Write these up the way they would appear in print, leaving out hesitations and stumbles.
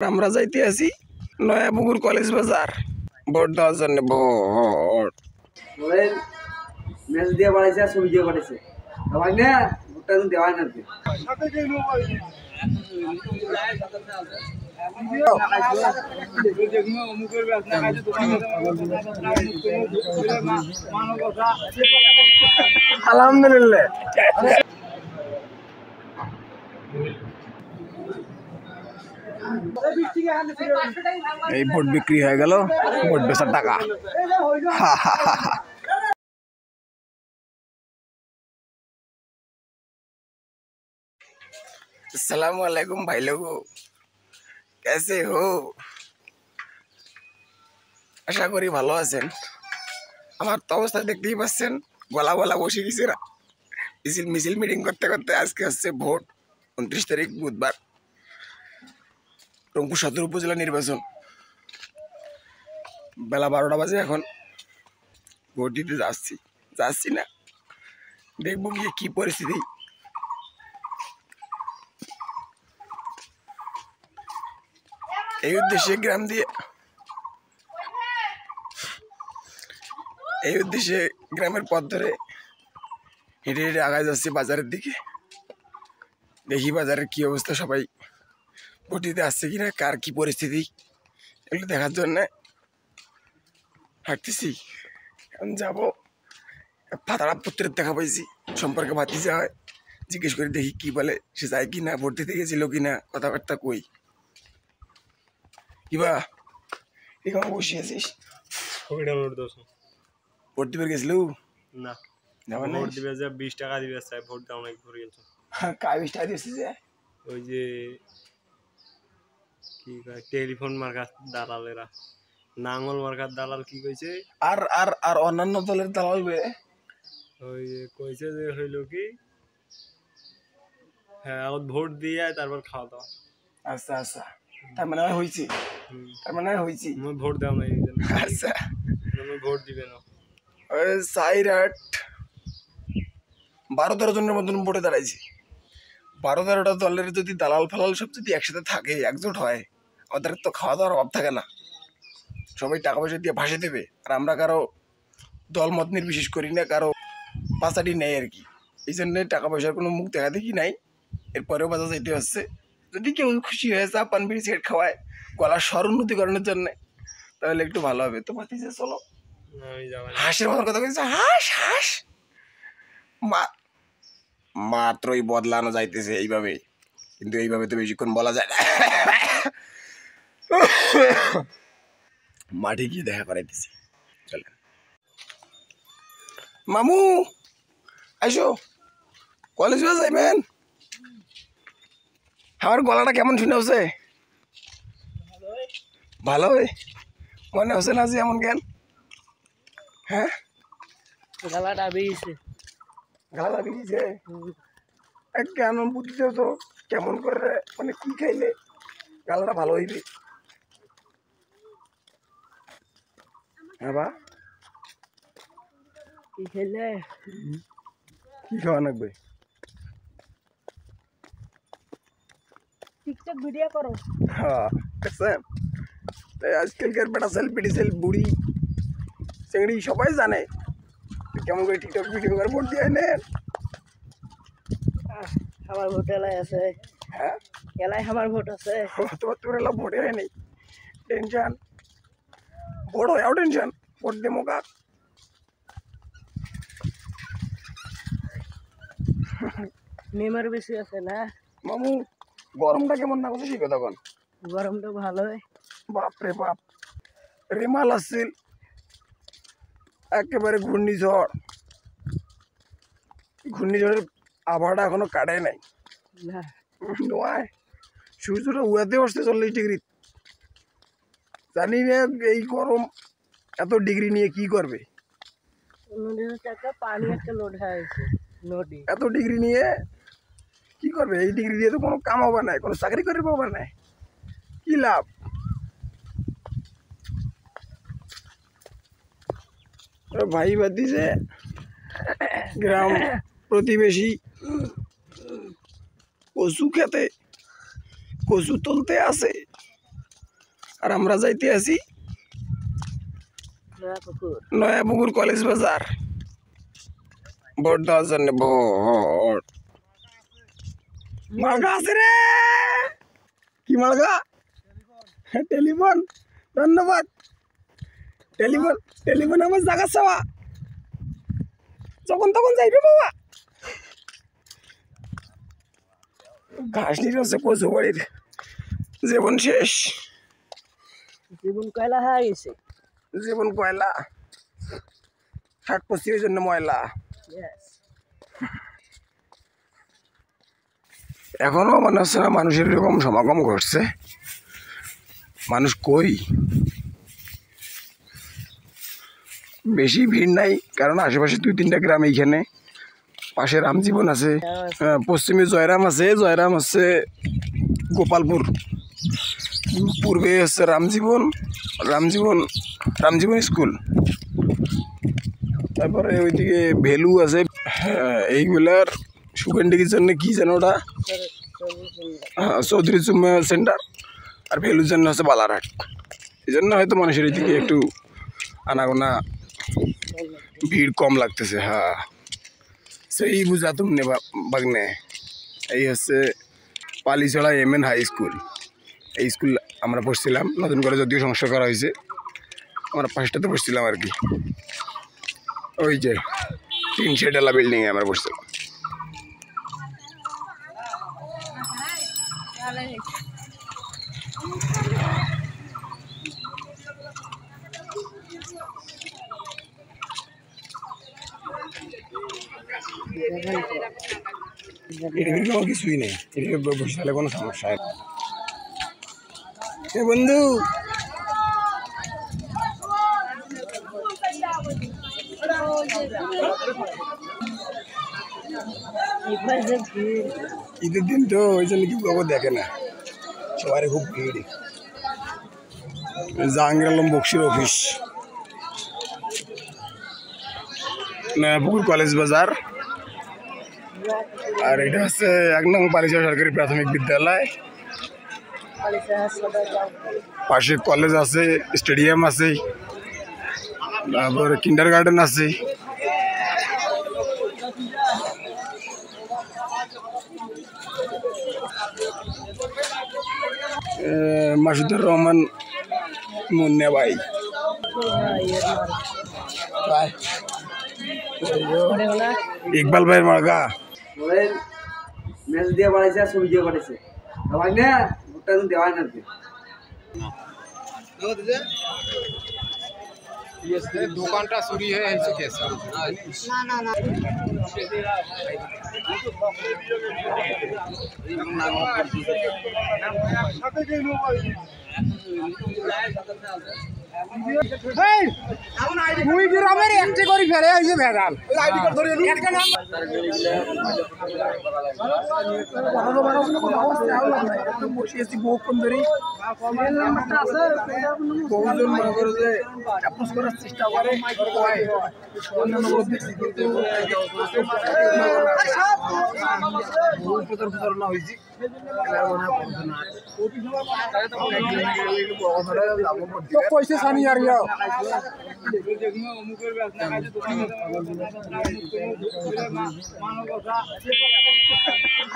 আমরা যাইতে আছি নয়াপুকুর কলেজ বাজার ভোট দেওয়ার জন্য। ভোট মেল দিয়ে বাড়াইছে আর ছবি দিয়ে বাড়াইছে আমার না ভোটটা তো দেওয়া না আলহামদুলিল্লাহ। এই ভোট বিক্রি হয়ে গেল, ভোট বেচার টাকা। अस्सलामु अलैकुम भाई लोगों, कैसे हो? আশা করি ভালো আছেন। আমার তো অবস্থা দেখতেই পাচ্ছেন, গলা গলা বসে গেছে। মিছিল মিটিং করতে করতে আজকে হচ্ছে ভোট, 29 তারিখ বুধবার, রংপুর সদর উপজেলা নির্বাচন। বেলা 12টা বাজে এখন। ভোট দিতে যাচ্ছি না, দেখবো গিয়ে কি পরিস্থিতি। এই উদ্দেশ্যে গ্রামের পথ ধরে হেঁটে হেঁটে আগায় যাচ্ছি বাজারের দিকে। দেখি বাজারের কি অবস্থা, সবাই ভোট দিতে আসছে কিনা, কার কি পরিস্থিতি, এগুলো দেখার জন্য হাঁটতেছি। এখন যাবো, ফাতাড়া পত্রের দেখা পাইছি, সম্পর্কে ভাতিজা হয়, জিজ্ঞেস করে দেখি কি বলে, সে যায় কিনা, ভোট দিতে গেছিল কিনা, কথাবার্তা কই। কিবা এখানে বসে আছিস? ভোট দিবে গেছিল না, ভোট দিবে যে 20 টাকা দিবে, চাই ভোট দাও নাকি ঘুরে গেছে। কায় 20 টাকা দিয়েছে যে ওই যে কি কয় টেলিফোন মার্কার দালালেরা, নাঙ্গল মার্কার দালাল কি কইছে, আর আর আর অন্যান্য দলের দালাল ওই যে কইছে যে হইল কি, হ্যাঁ আগে ভোট দিয়ে তারপর খাওয়া দাওয়া। আচ্ছা আচ্ছা, তার মানে হয়েছে, ভোট দাও নাই। আচ্ছা, ভোট দিবে না। 12-13 জনের মতন ভোটে দাঁড়াইছে। 12-13টা দলের যদি দালাল ফালাল সব যদি একসাথে থাকে, একজোট হয়, আমাদের তো খাওয়া দাওয়ার অভাব থাকে না। সবাই টাকা পয়সা দিয়ে ভাসে দেবে, আর আমরা কারো দল মত নির্বিশেষ করি না, কারো পাঁচাটি নেই আর কি। এই জন্যে টাকা পয়সার কোনো মুখ দেখা দেখি নাই। এরপরেও বাজার যাইতে হচ্ছে। যদি কেউ খুশি হয়ে চা পান বিড়ি সিগারেট খাওয়ায় গলার স্বর উন্নতিকরণের জন্যে, তাহলে একটু ভালো হবে। তো ভাতিজা চলো, হাঁসের মতন কথা বলছে, হাঁস মাত্রই বদলানো যাইতেছে এইভাবে, কিন্তু এইভাবে তো বেশিক্ষণ বলা যায় না। মাঠে গিয়ে দেখা করাইতেছি, চলেন। মামু আইসো, কলেজ যাইবেন? আমার গলাটা কেমন শুনে হচ্ছে? ভালো মনে হচ্ছে না যে এমন জ্ঞান? হ্যাঁ, গালাটা বেরিয়েছে। গালা বেরিয়েছে? কেন বুঝতে তো কেমন করে, মানে কি খাইলে গালাটা ভালো হইবে? হ্যাঁ বা কি খেলে কি খাওয়া লাগবে? টিকটক ভিডিও করো। হ্যাঁ, আজকালকার বেটা সেল, পিটি সেল, বুড়ি চেংড়ি সবাই জানে কেমন করে টিকটক ভিডিও করে ভোট দিয়ে নেন। আমার ভোট এলাই আছে। হ্যাঁ, এলাই আমার ভোট আছে। তোর এলাকা ভোটে হয় নাই, টেনশন ভোট হয়েও টেনশন, ভোট দেবো কাক। মেমার বেশি আছে না মামু, গরমটা কেমন না করছে সেই কথা কন। গরমটা ভালোই। বাপরে বাপ, রেমাল আসছিল, একেবারে ঘূর্ণিঝড়ের আবহাওয়াটা এখনো কাটে নাই। না নয়, সূর্যটা উড়াতে বসতে 40 ডিগ্রি। জানি না এই গরম এত ডিগ্রি নিয়ে কি করবে। পানি একটা লোড হয়েছে নদী, এত ডিগ্রি নিয়ে কি করবে? এই ডিগ্রি দিয়ে তো কোনো কাম হবে না, কোনো চাকরি করে পাবে না, কি লাভ? ভাই বাতিছে গ্রাম প্রতিবেশী কচু খেতে কচু তুলতে আসে, আর আমরা যাইতে আছি নয়াপুকুর কলেজ বাজার ভোট দেওয়ার জন্য। ভোট মার্কা আছে রে, কি মার্কা? টেলিফোন। ধন্যবাদ। টেলিফোন টেলিফোন আমার জায়গা চাওয়া, যখন তখন যাইবে বাবা। ঘাস নিয়ে হচ্ছে কচু বাড়ির, জীবন শেষ, জীবন কয়লা হয়ে গেছে। জীবন কয়লা, 60-65 জন্য ময়লা। এখনো মনে হচ্ছে না মানুষের এরকম সমাগম ঘটছে। মানুষ কই, বেশি ভিড় নাই, কারণ আশেপাশে 2-3টা গ্রাম, এইখানে পাশে রামজীবন আছে, পশ্চিমে জয়রাম আছে, জয়রাম হচ্ছে গোপালপুর, পূর্বে হচ্ছে রামজীবন, রামজীবন স্কুল, তারপরে ওইদিকে ভেলু আছে। এইগুলার সুগন্ডির জন্য কি যেন ওটা চৌধুরী চুম্মা সেন্টার, আর ভেলুর জন্য হচ্ছে বালারহাট। এই জন্য হয়তো মানুষের এদিকে একটু আনাগোনা ভিড় কম লাগতেছে। হ্যাঁ, সেই বুঝা তুমি বাগনে। এই হচ্ছে পালিছড়া MN হাই স্কুল। এই স্কুল আমরা পড়ছিলাম, নতুন করে যদিও সংস্কার করা হয়েছে, আমরা 5টাতে পড়ছিলাম আর কি। ওই যে 3 শেডওয়ালা বিল্ডিংয়ে আমরা পড়ছিলাম। এটা কিছুই নেই, এটা বসে কোনো সমস্যা। বন্ধু ঈদের দিন তো ওই জন্য কেউ কাউকে দেখে না, সবারই খুব ভিড়। জাহাঙ্গীর আলম বক্সির অফিস, নয়াপুকুর কলেজ বাজার, আর এটা হচ্ছে 1 নং পালিছড়া সরকারি প্রাথমিক বিদ্যালয়। পাশে কলেজ আছে, স্টেডিয়াম আছে, তারপরে কিন্ডার গার্ডেন আছে। মাসুদুর রহমান মুন্না ভাই, ইকবাল ভাইয়ের মার্কা। মেল দিয়ে বাড়াইছে আর ছবি দিয়ে বাড়াইছে। ভাই না ভোটটা তো দেওয়া না। দোকানটা চুরি হয়ে গেছে কেস। না না তুই গ্রামের একটা করে ফেলে হয়েছে ভেজাল। আইডি কার্ড ধরে একটা নাম বসিয়েছি বহুক্ষণ ধরে। বহুজন মনে করো যে অ্যাপ্রোচ করার চেষ্টা করে, প্রচারণা হয়েছে। পয়সা সানি আর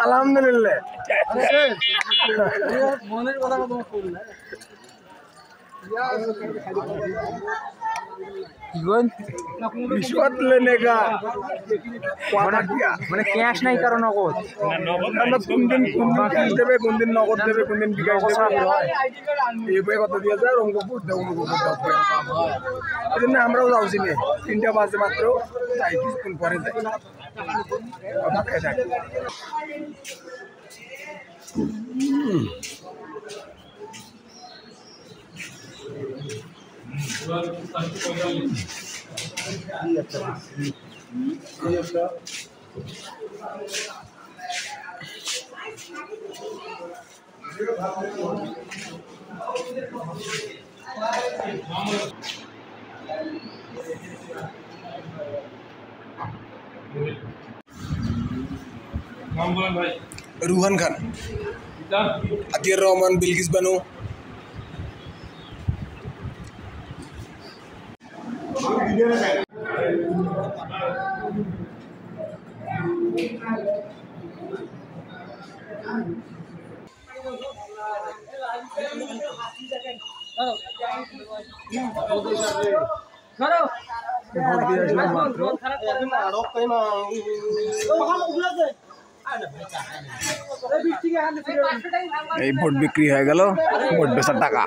আলহামদুলিল্লাহ মনের কথা रिश्वत लेने का মানে ক্যাশ নাই কারণ নগদ কোন দিন ক্যাশ দেবে, কোন দিন নগদ দেবে, কোন দিন বিকাশ দেবে, এই কথা দিয়ে যায় রঙ্গপুর এই জন্য আমরাও যাচ্ছি না। 3টা বাজে মাত্র যাই, কিছুক্ষণ পরে যাই। রুহান খান, আতিয়ার রহমান, বিলকিস বানু, এই ভোট বিক্রি হয়ে গেল, ভোট বেচার টাকা।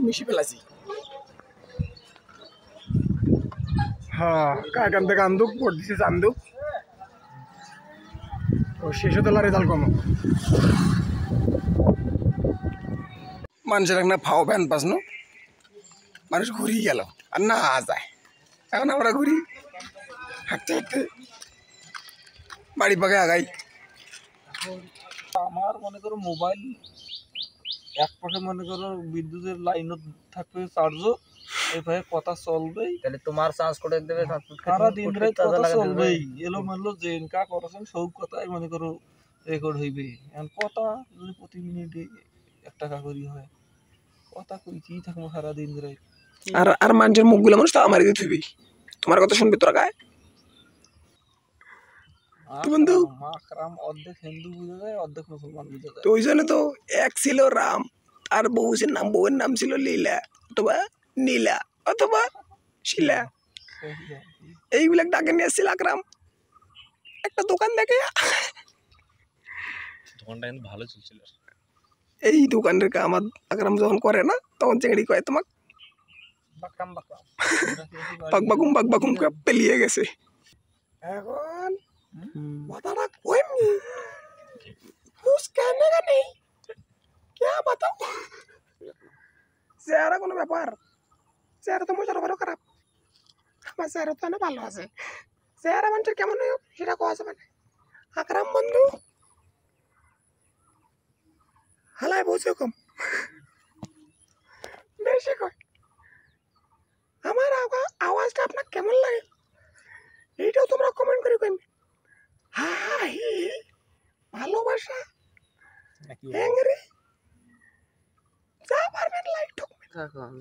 মিশি ফেলাছি। হ্যাঁ, কাকান থেকে আন্দুক ভোট দিছে চান্দুক, ও শেষ হতে রেজাল্ট কম। মানুষের একটা ফাও ফ্যান পাস নো, মানুষ ঘুরি গেল আর না যায়। এখন আমরা ঘুরি হাঁটতে হাঁটতে বাড়ি পাকে আগাই। আমার মনে করো মোবাইল এক পাশে মনে করো বিদ্যুতের লাইনও থাকবে চার্জও, এইভাবে কথা চলবেই, তাহলে তোমার চার্জ করে দেবে সারা দিন রাত কথা চলবেই। এলো মানলো যে কা করছেন সব কথাই মনে করো রেকর্ড হইবে। এখন কথা যদি প্রতি মিনিটে 1 টাকা করি হয়, কথা কই কি থাকবো সারা দিন রাত। আর আর মানুষের মুখগুলো মানুষ তো আমারই দিয়ে থুবি, তোমার কথা শুনবি তোরা গায়ে। বন্ধু মাকরাম অর্ধেক হিন্দু বুঝা যায়, অর্ধেক মুসলমান বুঝা যায়। তো ওই জন্য তো এক ছিল রাম, আর বউয়ের নাম ছিল লীলা অথবা নীলা অথবা শিলা। এইগুলা ডাকে নিয়ে আসছিল আকরাম একটা দোকান দেখে। দোকানটা কিন্তু ভালো চলছিল। এই দোকানের কাম আকরাম যখন করে না, তখন চেংড়ি কয় তোমাক বাকরাম বাকরাম বাকবাকুম করে পেলিয়ে গেছে। এখন কথাটা কইনি कुछ कहने का नहीं, क्या बताओ। চেহারা কোনো ব্যাপার, চেহারা তো মজার বড় খারাপ। আমার চেহারা তো অনেক ভালো আছে, চেহারা মানুষের কেমন হয় সেটা কোয়া যাবে না। আকরাম বন্ধু হালাই বসে কম বেশি কয়। আমার আওয়াজটা আপনার কেমন লাগে এইটাও তোমরা কমেন্ট করে কইবে। হাই ভালোবাসা হ্যাংরি যা পারবেন লাইক ঠকবেন।